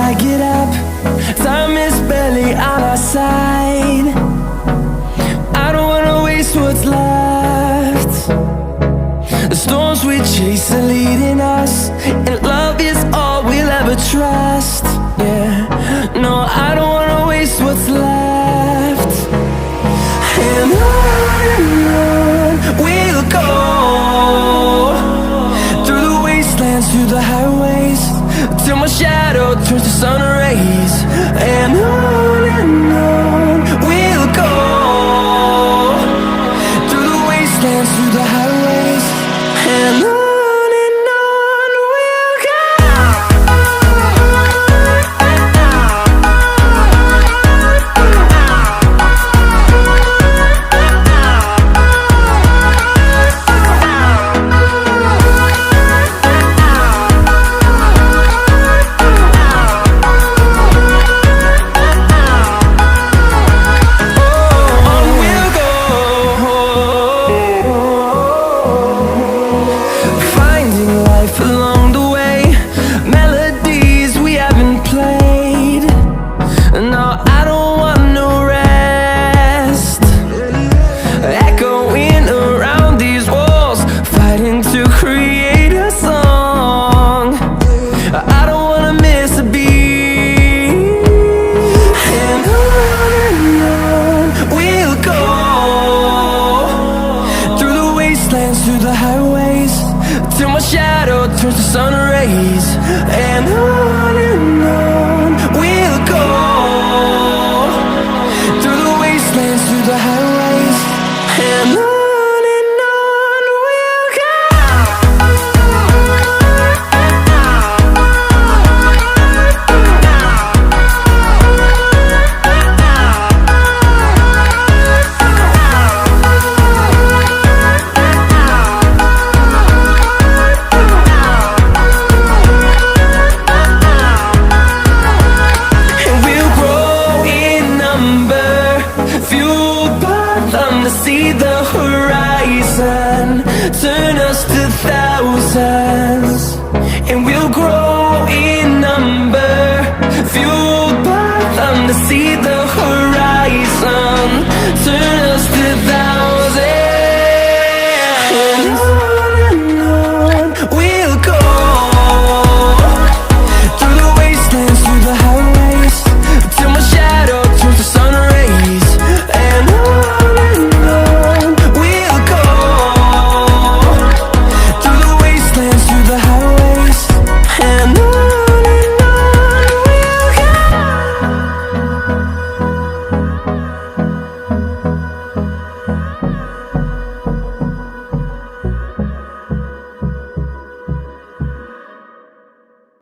I get up, time is barely on our side. I don't wanna waste what's left. The storms we chase are leading us, and love is all we'll ever trust. Yeah, no, I don't wanna waste what's left. And on we'll go, through the wastelands, through the highways, till my shadow turns to sun rays. And on we'll go, through the wastelands, through the highways, and on we'll go. Through the highways, till my shadow turns to sun rays. And